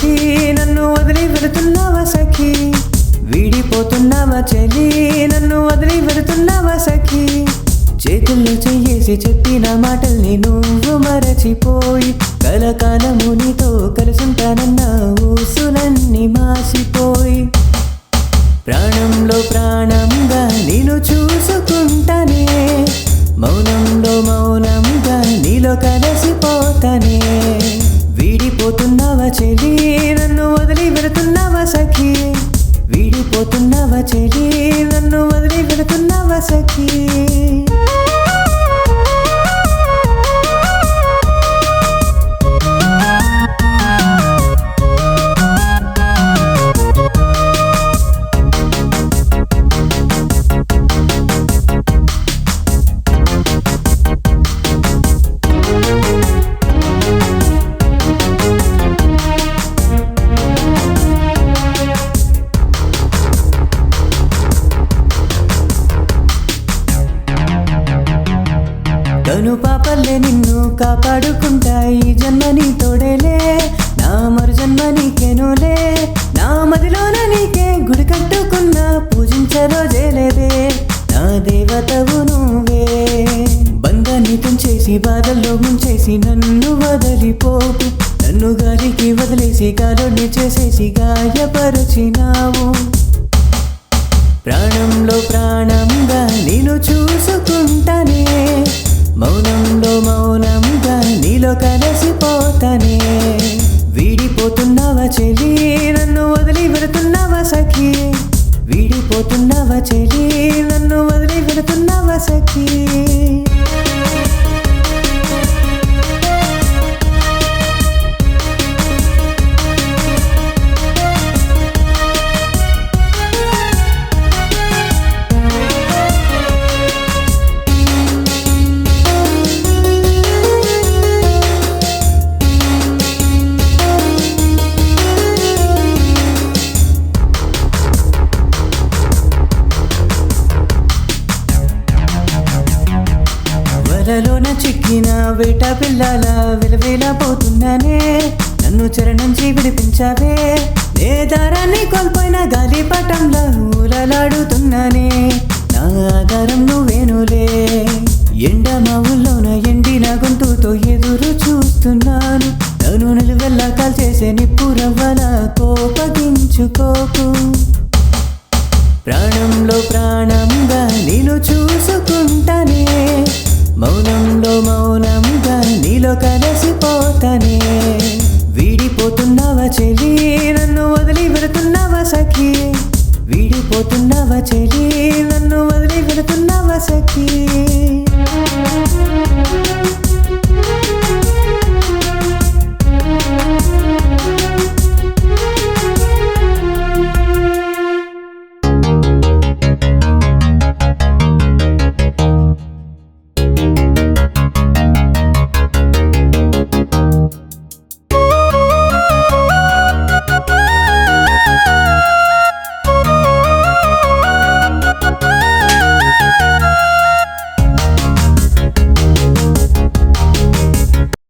చెలి నన్ను వదిలి వెళుతున్నావా సఖీ వీడిపోతున్నావా చెలి నన్ను వదిలి వెళుతున్నావా సఖీ చేతుల్లో చెయ్యేసి చెప్పిన మాటల్ని నువ్వు మరచిపోయి కలకాలము నీతో కలిసుంటానన్న ఊసులన్నీ మాసిపోయి ప్రాణంలో ప్రాణంగా నేను చూసుకుంటానే మౌనంలో మౌనంగా నీలో కలిసిపోతానే వీడిపోతున్నావా చెలి నన్ను వదిలి వెళుతున్నావా సఖీ వీడిపోతున్నావా చెలి నన్ను వదిలి వెళుతున్నావా సఖీ కను పాపల్లే నిన్ను కాపాడుకుంటా ఈ జన్మని తోడేలే నా మరు జన్మ నీకేనులే నా మదిలోన నీకే గుడి కట్టుకున్నా పూజించరో జేలేదే నా దేవతవు నువ్వే బంధాన్ని తుంచేసి బాధల్లో ముంచేసి నన్ను వదిలిపోకు నన్ను గాలికి వదిలేసి గాలుని చేసేసి గాయపరిచినావు ప్రాణంలో ప్రాణంగా నేను చూసుకుంటానే మౌనంలో మౌనంగా నీలో కలిసిపోతానే వీడిపోతున్నావా చెలి నన్ను వదిలి వెళుతున్నావా సఖీ వీడిపోతున్నావా చెలి నన్ను వదిలి వెళుతున్నావా సఖీ వలలోన చిక్కిన వేట పిల్లల విలవిలపోతున్నానే నన్ను చెర నుంచి విడిపించావే నే దారాన్ని కోల్పోయిన గాలిపటంలో ఊరలాడుతున్నానే నా ఆధారం నువ్వేనులే ఎండ మావుల్లోన ఎండిన గొంతుతో ఎదురు చూస్తున్నాను నన్ను నిలువెల్లా కాల్చేసే నిప్పురవ్వల కోపగించుకోకు ప్రాణంలో ప్రాణంగా నేను చూసుకుంటానే మౌనంలో మౌనంగా నీలో కలిసిపోతానే వీడిపోతున్నావా చెలి నన్ను వదిలి వెళుతున్నావా సఖీ వీడిపోతున్నావా చెలి నన్ను వదిలి వెళుతున్నావా సఖీ